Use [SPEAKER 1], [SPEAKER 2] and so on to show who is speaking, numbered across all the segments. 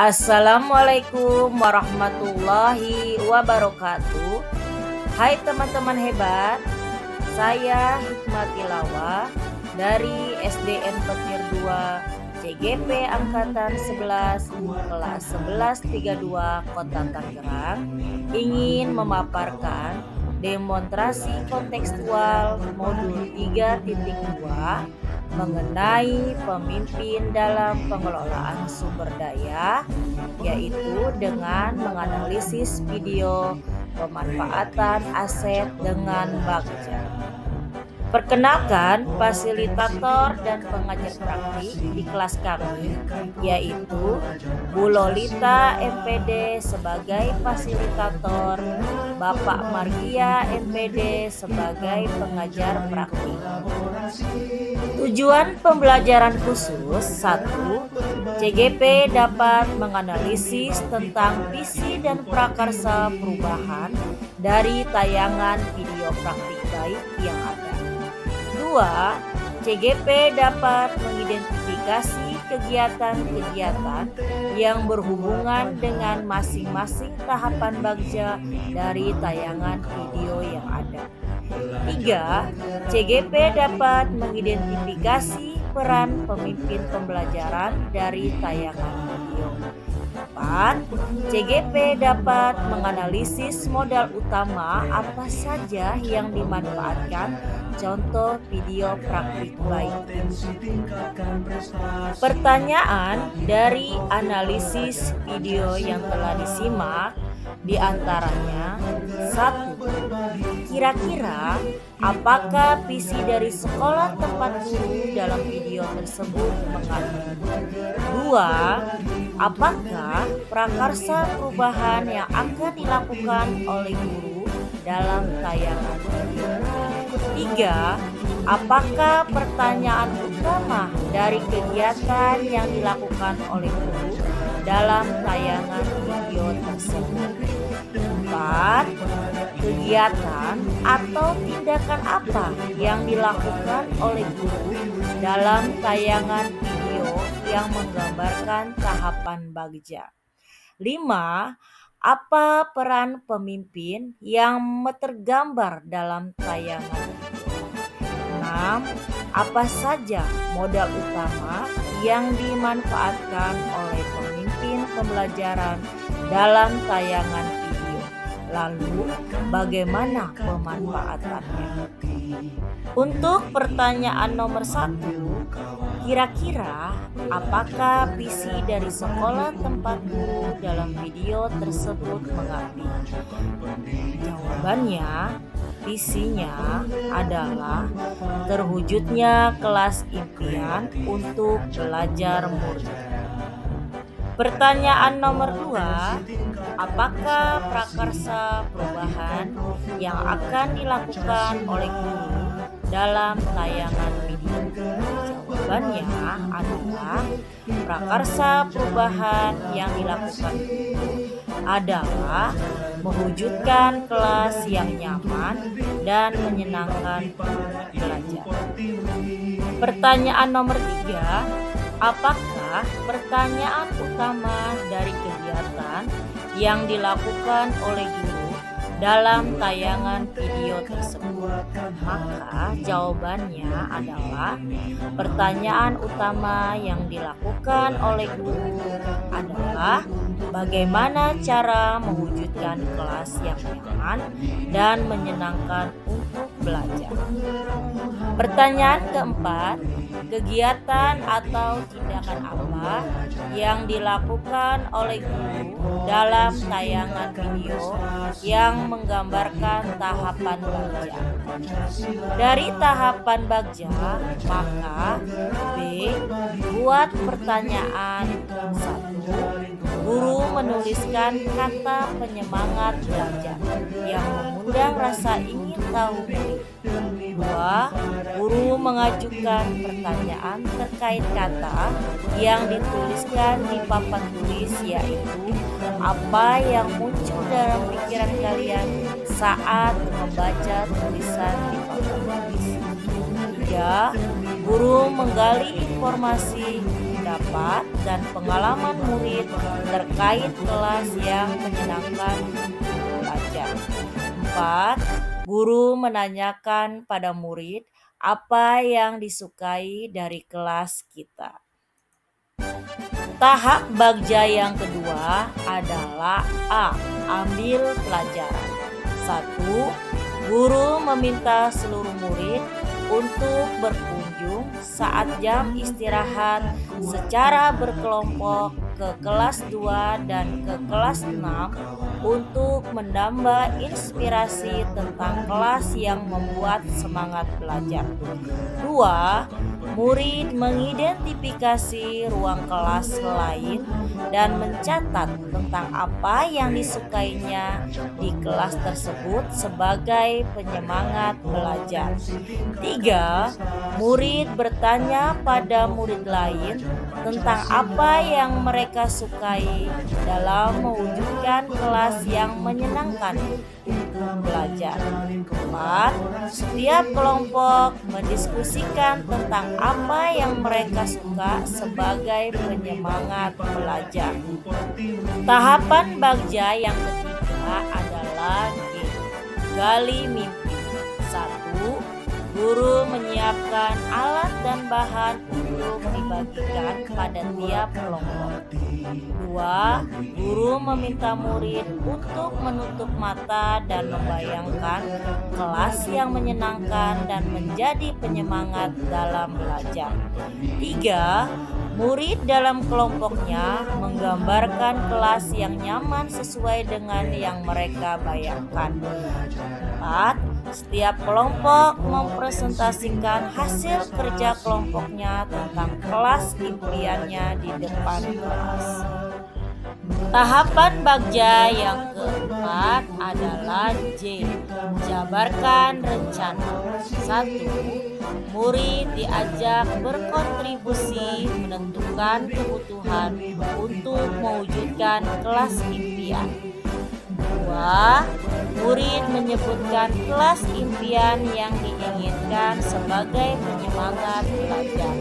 [SPEAKER 1] Assalamualaikum warahmatullahi wabarakatuh. Hai teman-teman hebat, saya Hikmat Tilawah dari SDN Petir 2 CGP Angkatan 11 kelas 1132 Kota Tangerang ingin memaparkan demonstrasi kontekstual modul 3.2 mengenai pemimpin dalam pengelolaan sumber daya, yaitu dengan menganalisis video pemanfaatan aset dengan bagja. Perkenalkan fasilitator dan pengajar praktik di kelas kami, yaitu Bu Lolita MPD sebagai fasilitator, Bapak Margia MPD sebagai pengajar praktik. Tujuan pembelajaran khusus 1. CGP dapat menganalisis tentang visi dan prakarsa perubahan dari tayangan video praktik baik yang ada. 2. CGP dapat mengidentifikasi kegiatan-kegiatan yang berhubungan dengan masing-masing tahapan bagja dari tayangan video yang ada. 3. CGP dapat mengidentifikasi peran pemimpin pembelajaran dari tayangan video. 4. CGP dapat menganalisis modal utama apa saja yang dimanfaatkan, contoh video praktik baik. Pertanyaan dari analisis video yang telah disimak diantaranya: 1. Kira-kira apakah visi dari sekolah tempat guru dalam video tersebut mengabdi? 2. Apakah prakarsa perubahan yang akan dilakukan oleh guru dalam tayangan video? 3. Apakah pertanyaan utama dari kegiatan yang dilakukan oleh guru dalam tayangan video tersebut? 4. Kegiatan atau tindakan apa yang dilakukan oleh guru dalam tayangan video yang menggambarkan tahapan bagja? 5. Apa peran pemimpin yang tergambar dalam tayangan video? 6. Apa saja modal utama yang dimanfaatkan oleh pemimpin pembelajaran dalam tayangan video? Lalu, bagaimana pemanfaatannya? Untuk pertanyaan nomor 1, kira-kira apakah visi dari sekolah tempat guru dalam video tersebut mengabdi? Jawabannya, visinya adalah terwujudnya kelas impian untuk belajar murni. Pertanyaan nomor 2, apakah prakarsa perubahan yang akan dilakukan oleh guru dalam tayangan video? Jawabannya adalah prakarsa perubahan yang dilakukan guru adalah mewujudkan kelas yang nyaman dan menyenangkan untuk belajar. Pertanyaan nomor 3, apakah pertanyaan utama dari kegiatan yang dilakukan oleh guru dalam tayangan video tersebut? Maka jawabannya adalah pertanyaan utama yang dilakukan oleh guru adalah bagaimana cara mewujudkan kelas yang nyaman dan menyenangkan untuk belajar. Pertanyaan keempat, kegiatan atau tindakan apa yang dilakukan oleh guru dalam tayangan video yang menggambarkan tahapan bagja? Dari tahapan bagja, maka B. Buat pertanyaan 1. Guru menuliskan kata penyemangat belajar yang mengundang rasa ingin tahu. 2. Guru mengajukan pertanyaan terkait kata yang dituliskan di papan tulis, yaitu apa yang muncul dalam pikiran kalian saat membaca tulisan di papan tulis. 3. Guru menggali informasi pendapat dan pengalaman murid terkait kelas yang menyenangkan untuk belajar. 4. Guru menanyakan pada murid apa yang disukai dari kelas kita. Tahap bagja yang kedua adalah A. Ambil pelajaran. 1. Guru meminta seluruh murid untuk berkunjung saat jam istirahat secara berkelompok ke kelas 2 dan ke kelas 6 untuk menambah inspirasi tentang kelas yang membuat semangat belajar. 2. Murid mengidentifikasi ruang kelas lain dan mencatat tentang apa yang disukainya di kelas tersebut sebagai penyemangat belajar. 3. Murid bertanya pada murid lain tentang apa yang mereka sukai dalam mewujudkan kelas yang menyenangkan untuk belajar. 4. Setiap kelompok mendiskusikan tentang apa yang mereka suka sebagai penyemangat belajar. Tahapan bagja yang ketiga adalah G. Gali mimpi. 1. Guru menyiapkan alat dan bahan untuk dibagikan pada tiap kelompok. 2. Guru meminta murid untuk menutup mata dan membayangkan kelas yang menyenangkan dan menjadi penyemangat dalam belajar. 3. Murid dalam kelompoknya menggambarkan kelas yang nyaman sesuai dengan yang mereka bayangkan. 4. Setiap kelompok mempresentasikan hasil kerja kelompoknya tentang kelas impiannya di depan kelas. Tahapan bagja yang keempat adalah J. Jabarkan rencana. 1. Murid diajak berkontribusi menentukan kebutuhan untuk mewujudkan kelas impian. 2. Murid menyebutkan kelas impian yang diinginkan sebagai penyemangat belajar.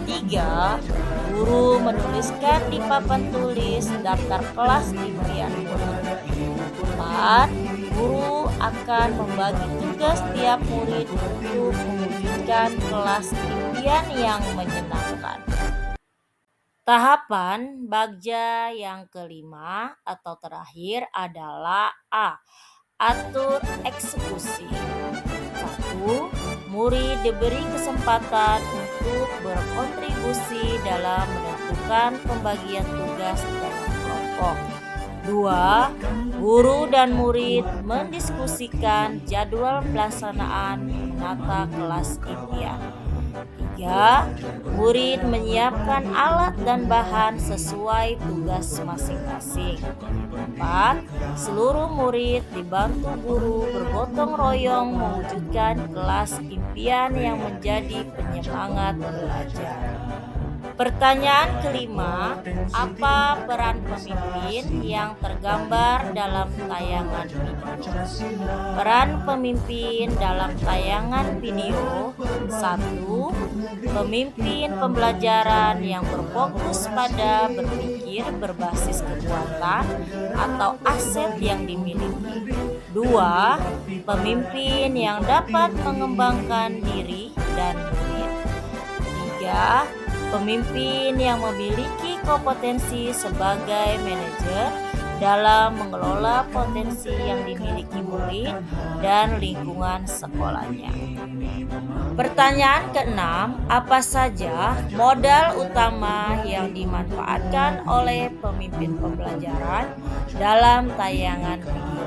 [SPEAKER 1] 3. Guru menuliskan di papan tulis daftar kelas impian. 4. Guru akan membagi tugas tiap murid untuk mewujudkan kelas impian yang menyenangkan. Tahapan bagja yang kelima atau terakhir adalah A. Atur eksekusi. 1. Murid diberi kesempatan untuk berkontribusi dalam menentukan pembagian tugas dalam kelompok. 2. Guru dan murid mendiskusikan jadwal pelaksanaan menata kelas impian. 3. Murid menyiapkan alat dan bahan sesuai tugas masing-masing. 4. Seluruh murid dibantu guru bergotong royong mewujudkan kelas impian yang menjadi penyemangat belajar. Pertanyaan kelima, apa peran pemimpin yang tergambar dalam tayangan video? Peran pemimpin dalam tayangan video. 1. Pemimpin pembelajaran yang berfokus pada berpikir berbasis kekuatan atau aset yang dimiliki. 2. Pemimpin yang dapat mengembangkan diri dan murid. 3. Pemimpin yang memiliki kompetensi sebagai manajer dalam mengelola potensi yang dimiliki murid dan lingkungan sekolahnya. Pertanyaan keenam, apa saja modal utama yang dimanfaatkan oleh pemimpin pembelajaran dalam tayangan video?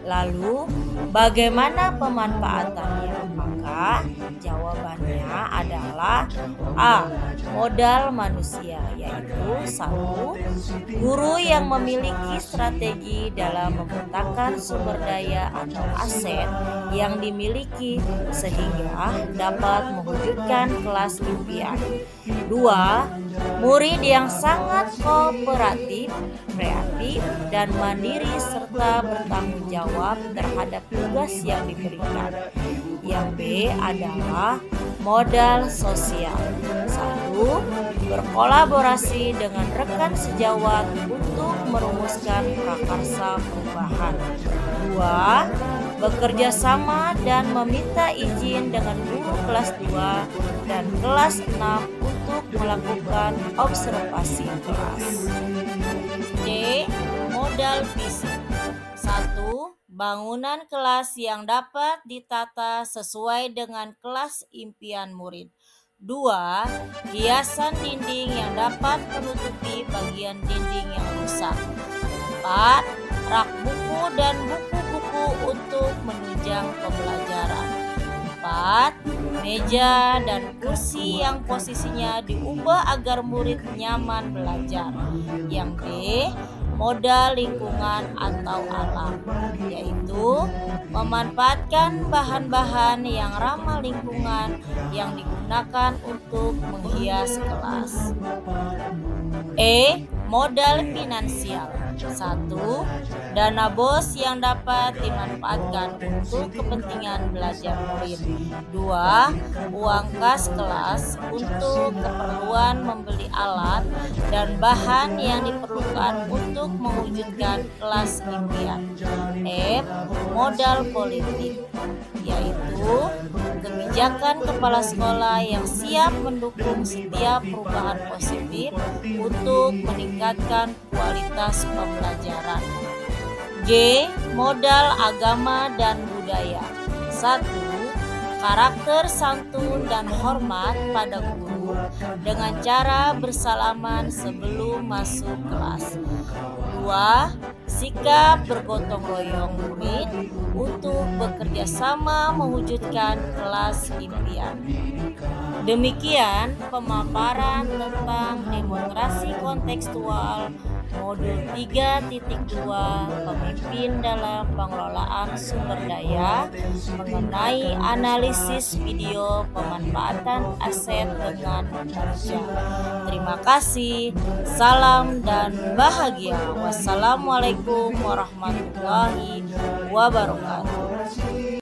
[SPEAKER 1] Lalu, bagaimana pemanfaatannya? Maka jawabannya adalah A. Modal manusia, yaitu 1. Guru yang memiliki strategi dalam memetakan sumber daya atau aset yang dimiliki sehingga dapat mewujudkan kelas impian. 2. Murid yang sangat kooperatif, kreatif, dan mandiri serta bertanggung jawab terhadap tugas yang diberikan. Yang B adalah modal sosial. 1. 1. Berkolaborasi dengan rekan sejawat untuk merumuskan prakarsa perubahan. 2. Bekerja sama dan meminta izin dengan guru kelas 2 dan kelas 6 untuk melakukan observasi kelas. C. Modal fisik. 1. Bangunan kelas yang dapat ditata sesuai dengan kelas impian murid. 2. Hiasan dinding yang dapat menutupi bagian dinding yang rusak. 4. Rak buku dan buku-buku untuk menunjang pembelajaran. 4. Meja dan kursi yang posisinya diubah agar murid nyaman belajar. Yang D. Modal lingkungan atau alam, yaitu memanfaatkan bahan-bahan yang ramah lingkungan yang digunakan untuk menghias kelas. E. Modal finansial. 1. Dana BOS yang dapat dimanfaatkan untuk kepentingan belajar murid. 2. Uang kas kelas untuk keperluan membeli alat dan bahan yang diperlukan untuk mewujudkan kelas impian. F. Modal politik, yaitu kebijakan kepala sekolah yang siap mendukung setiap perubahan positif untuk meningkatkan kualitas pembelajaran. G. Modal agama dan budaya. 1. Karakter santun dan hormat pada guru dengan cara bersalaman sebelum masuk kelas. 2. Sikap bergotong royong murid untuk bekerja sama mewujudkan kelas impian. Demikian pemaparan tentang demokrasi kontekstual modul 3.2 pemimpin dalam pengelolaan sumber daya mengenai analisis video pemanfaatan aset dengan kerja. Terima kasih, salam dan bahagia. Wassalamualaikum warahmatullahi wabarakatuh.